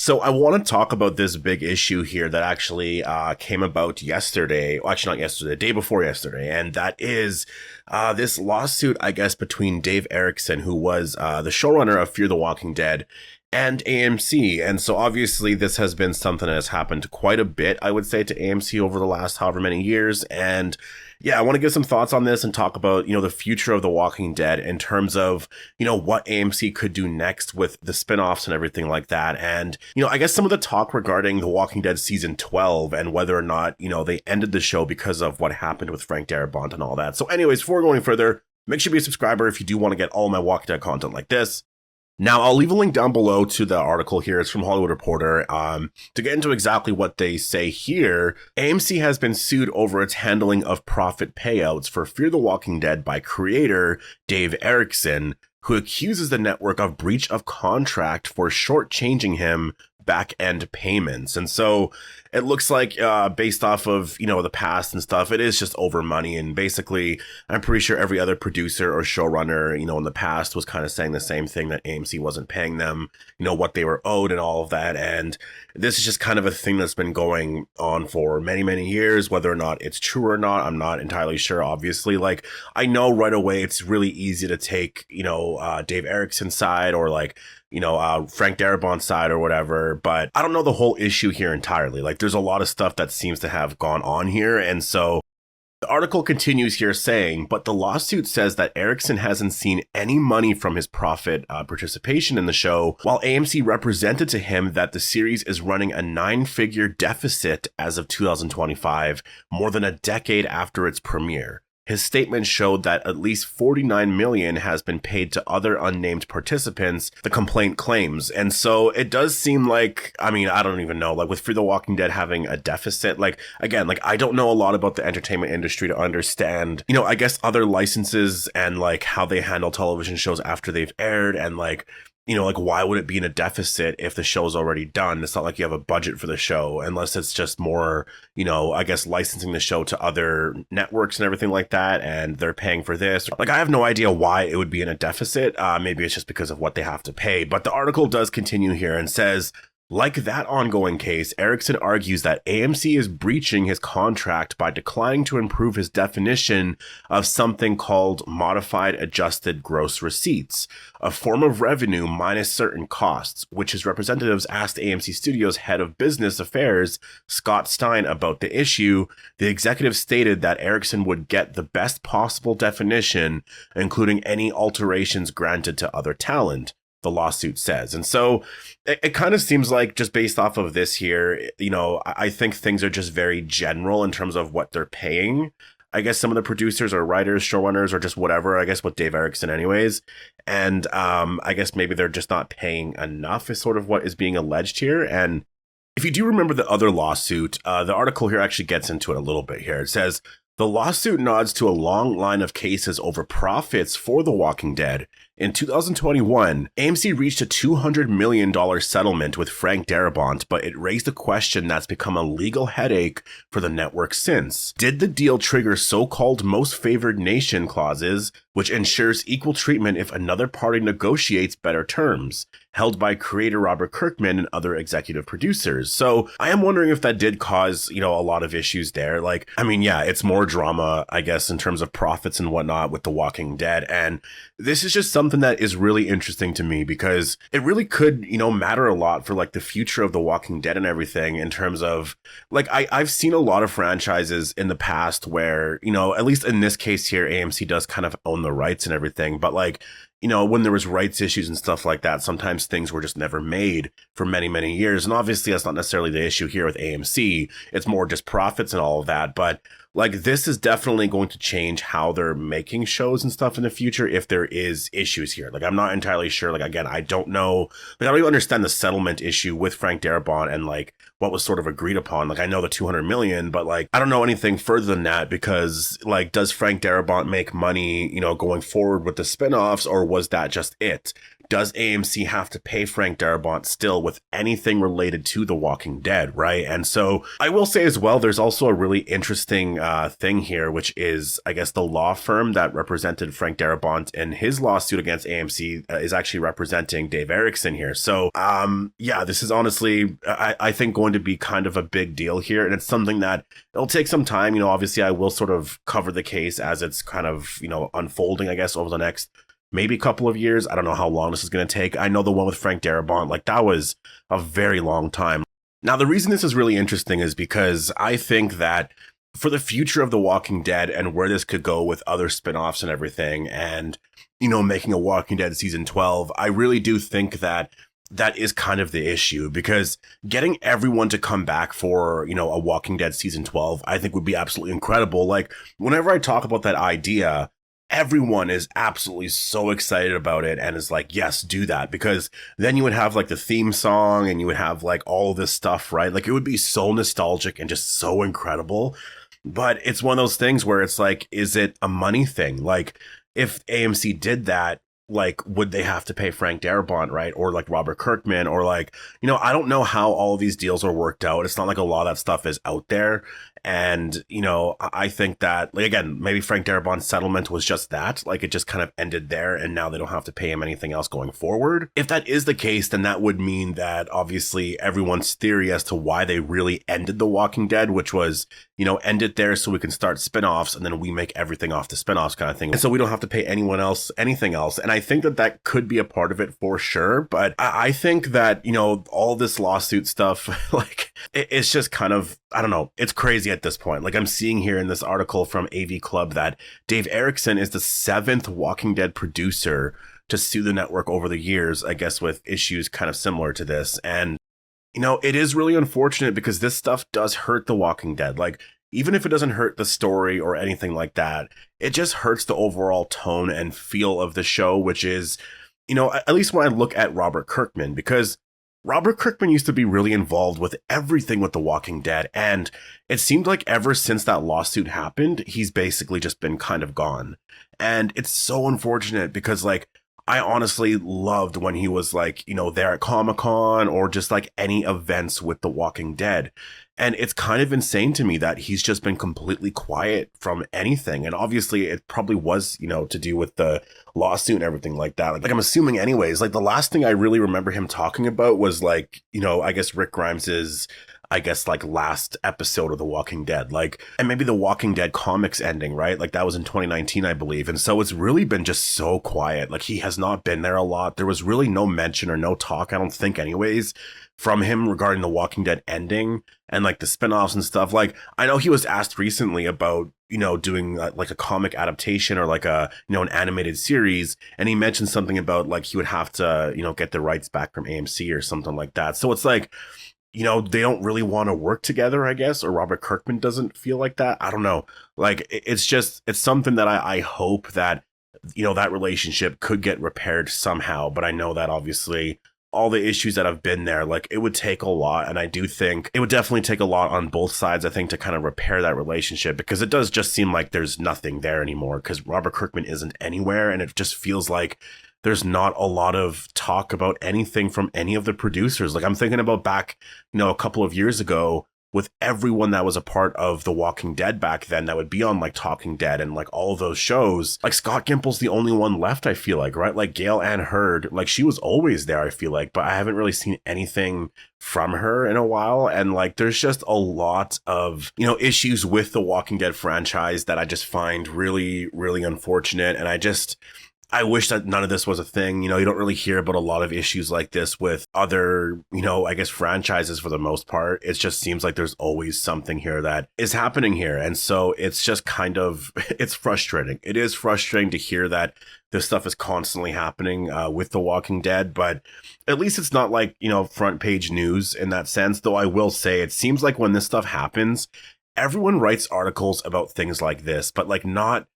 So I want to talk about this big issue here that actually came about yesterday. Well, actually, not yesterday, the day before yesterday. And that is this lawsuit, I guess, between Dave Erickson, who was the showrunner of Fear the Walking Dead, and AMC. And so obviously this has been something that has happened quite a bit, I would say, to AMC over the last however many years. And yeah, I want to give some thoughts on this and talk about, the future of The Walking Dead in terms of, what AMC could do next with the spinoffs and everything like that. And, I guess some of the talk regarding The Walking Dead season 12 and whether or not, they ended the show because of what happened with Frank Darabont and all that. So anyways, before going further, make sure you be a subscriber if you do want to get all my Walking Dead content like this. Now, I'll leave a link down below to the article here. It's from Hollywood Reporter. To get into exactly what they say here, AMC has been sued over its handling of profit payouts for Fear the Walking Dead by creator Dave Erickson, who accuses the network of breach of contract for shortchanging him back-end payments. And so it looks like based off of, the past and stuff, it is just over money. And basically, I'm pretty sure every other producer or showrunner, in the past was kind of saying the same thing, that AMC wasn't paying them, what they were owed and all of that. And this is just kind of a thing that's been going on for many, many years. Whether or not it's true or not, I'm not entirely sure, obviously. Like, I know right away it's really easy to take, Dave Erickson's side or Frank Darabont's side or whatever, but I don't know the whole issue here entirely. Like, there's a lot of stuff that seems to have gone on here. And so the article continues here saying, but the lawsuit says that Erickson hasn't seen any money from his profit participation in the show, while AMC represented to him that the series is running a 9-figure deficit as of 2025, more than a decade after its premiere. His statement showed that at least $49 million has been paid to other unnamed participants, the complaint claims. And so it does seem like, I don't even know, with Fear the Walking Dead having a deficit, I don't know a lot about the entertainment industry to understand, I guess other licenses and how they handle television shows after they've aired and why would it be in a deficit if the show's already done? It's not like you have a budget for the show, unless it's just more, I guess licensing the show to other networks and everything like that, and they're paying for this. I have no idea why it would be in a deficit. Maybe it's just because of what they have to pay. But the article does continue here and says, like that ongoing case, Erickson argues that AMC is breaching his contract by declining to improve his definition of something called modified adjusted gross receipts, a form of revenue minus certain costs, which his representatives asked AMC Studios' head of business affairs, Scott Stein, about the issue. The executive stated that Erickson would get the best possible definition, including any alterations granted to other talent, the lawsuit says. And so it kind of seems like, just based off of this here, I think things are just very general in terms of what they're paying. I guess some of the producers or writers, showrunners, or just whatever, I guess with Dave Erickson anyways. And I guess maybe they're just not paying enough is sort of what is being alleged here. And if you do remember the other lawsuit, the article here actually gets into it a little bit here. It says, the lawsuit nods to a long line of cases over profits for The Walking Dead. In 2021, AMC reached a $200 million settlement with Frank Darabont, but it raised a question that's become a legal headache for the network since. Did the deal trigger so-called most favored nation clauses, which ensures equal treatment if another party negotiates better terms, held by creator Robert Kirkman and other executive producers? So I am wondering if that did cause, a lot of issues there. Yeah, it's more drama, I guess, in terms of profits and whatnot with The Walking Dead. And this is just something that is really interesting to me because it really could, matter a lot for the future of The Walking Dead and everything, in terms of I've seen a lot of franchises in the past where, at least in this case here, AMC does kind of own the rights and everything. But when there was rights issues and stuff like that, sometimes things were just never made for many, many years. And obviously that's not necessarily the issue here with AMC. It's more just profits and all of that. But this is definitely going to change how they're making shows and stuff in the future if there is issues here. I'm not entirely sure. Again, I don't know. I don't even understand the settlement issue with Frank Darabont and what was sort of agreed upon. I know the 200 million, but I don't know anything further than that because does Frank Darabont make money, going forward with the spinoffs, or was that just it? does AMC have to pay Frank Darabont still with anything related to The Walking Dead, right? And so I will say as well, there's also a really interesting thing here, which is, I guess, the law firm that represented Frank Darabont in his lawsuit against AMC is actually representing Dave Erickson here. So, yeah, this is honestly, I think, going to be kind of a big deal here. And it's something that it'll take some time. Obviously, I will sort of cover the case as it's kind of, unfolding, I guess, over the next maybe a couple of years. I don't know how long this is going to take. I know the one with Frank Darabont, like that was a very long time. Now, the reason this is really interesting is because I think that for the future of The Walking Dead and where this could go with other spinoffs and everything, and, making a Walking Dead season 12, I really do think that that is kind of the issue, because getting everyone to come back for, a Walking Dead season 12, I think would be absolutely incredible. Like, whenever I talk about that idea, everyone is absolutely so excited about it and is like, yes, do that, because then you would have like the theme song and you would have like all of this stuff, right? Like, it would be so nostalgic and just so incredible. But it's one of those things where it's like, is it a money thing? Like, if AMC did that, like, would they have to pay Frank Darabont, right? Or like Robert Kirkman, or like, I don't know how all of these deals are worked out. It's not like a lot of that stuff is out there. And, I think that, like, again, maybe Frank Darabont's settlement was just that, like, it just kind of ended there, and now they don't have to pay him anything else going forward. If that is the case, then that would mean that obviously everyone's theory as to why they really ended The Walking Dead, which was, end it there so we can start spinoffs, and then we make everything off the spinoffs kind of thing. And so we don't have to pay anyone else anything else. And I think that that could be a part of it for sure. But I think that, all this lawsuit stuff, like, it's just kind of, I don't know, it's crazy at this point. Like, I'm seeing here in this article from AV Club that Dave Erickson is the 7th Walking Dead producer to sue the network over the years, I guess, with issues kind of similar to this. And, it is really unfortunate because this stuff does hurt The Walking Dead. Like, even if it doesn't hurt the story or anything like that, it just hurts the overall tone and feel of the show, which is, at least when I look at Robert Kirkman, because Robert Kirkman used to be really involved with everything with The Walking Dead, and it seemed like ever since that lawsuit happened, he's basically just been kind of gone. And it's so unfortunate because, like, I honestly loved when he was like, there at Comic-Con or just like any events with The Walking Dead. And it's kind of insane to me that he's just been completely quiet from anything. And obviously it probably was, to do with the lawsuit and everything like that. Like, I'm assuming anyways, like, the last thing I really remember him talking about was like, I guess Rick Grimes's, like, last episode of The Walking Dead, like, and maybe The Walking Dead comics ending, right? Like, that was in 2019, I believe. And so it's really been just so quiet. Like, he has not been there a lot. There was really no mention or no talk, I don't think anyways, from him regarding The Walking Dead ending and like the spinoffs and stuff. Like, I know he was asked recently about, doing like a comic adaptation or like a, an animated series. And he mentioned something about like he would have to, get the rights back from AMC or something like that. So it's like, they don't really want to work together, I guess, or Robert Kirkman doesn't feel like that. I don't know. Like, it's something that I hope that, that relationship could get repaired somehow. But I know that obviously all the issues that have been there, like, it would take a lot. And I do think it would definitely take a lot on both sides, I think, to kind of repair that relationship, because it does just seem like there's nothing there anymore because Robert Kirkman isn't anywhere. And it just feels like there's not a lot of talk about anything from any of the producers. Like, I'm thinking about back, a couple of years ago with everyone that was a part of The Walking Dead back then that would be on like Talking Dead and like all of those shows. Like, Scott Gimple's the only one left, I feel like, right? Like, Gail Ann Hurd, like, she was always there, I feel like, but I haven't really seen anything from her in a while. And like, there's just a lot of, issues with the Walking Dead franchise that I just find really, really unfortunate. And I wish that none of this was a thing. You don't really hear about a lot of issues like this with other, I guess, franchises for the most part. It just seems like there's always something here that is happening here. And so it's just kind of, it's frustrating. It is frustrating to hear that this stuff is constantly happening with The Walking Dead, but at least it's not like, front page news in that sense. Though I will say it seems like when this stuff happens, everyone writes articles about things like this, but like not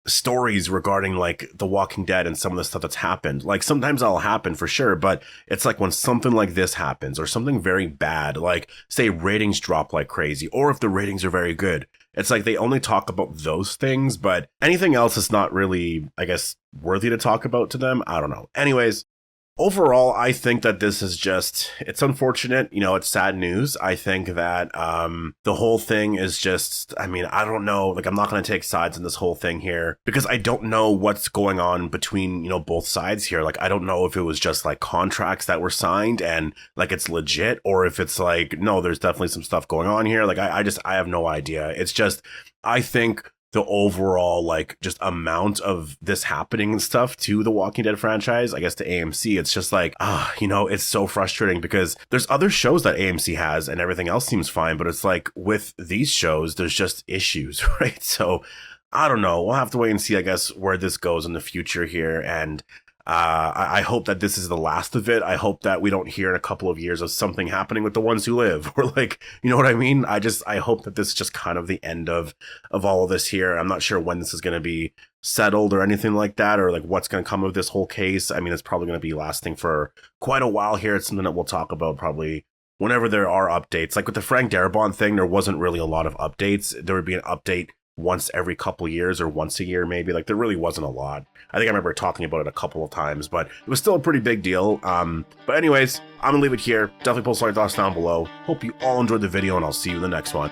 stories regarding like The Walking Dead and some of the stuff that's happened. Like, sometimes that'll happen for sure, but it's like when something like this happens or something very bad, like say ratings drop like crazy, or if the ratings are very good, it's like they only talk about those things, but anything else is not really, I guess, worthy to talk about to them. I don't know. Anyways, Overall, I think that this is just, it's unfortunate, you know, it's sad news. I think that the whole thing is just, I mean, I don't know, like I'm not going to take sides in this whole thing here because I don't know what's going on between, you know, both sides here. Like, I don't know if it was just like contracts that were signed and like it's legit, or if it's like, no, there's definitely some stuff going on here. Like, I have no idea. It's just, I think the overall like just amount of this happening and stuff to the Walking Dead franchise, I guess to AMC, it's just like, you know, it's so frustrating because there's other shows that AMC has and everything else seems fine, but it's like with these shows, there's just issues, right? So I don't know. We'll have to wait and see, I guess, where this goes in the future here. And I hope that this is the last of it. I hope that we don't hear in a couple of years of something happening with the ones who live, or like, you know what I mean? I hope that this is just kind of the end of all of this here. I'm not sure when this is going to be settled or anything like that, or like what's going to come of this whole case. I mean, it's probably going to be lasting for quite a while here. It's something that we'll talk about probably whenever there are updates. Like with the Frank Darabont thing, there wasn't really a lot of updates. There would be an update once every couple years or once a year, maybe. Like there really wasn't a lot. I think I remember talking about it a couple of times, but it was still a pretty big deal. But anyways, I'm gonna leave it here. Definitely post your thoughts down below. Hope you all enjoyed the video, and I'll see you in the next one.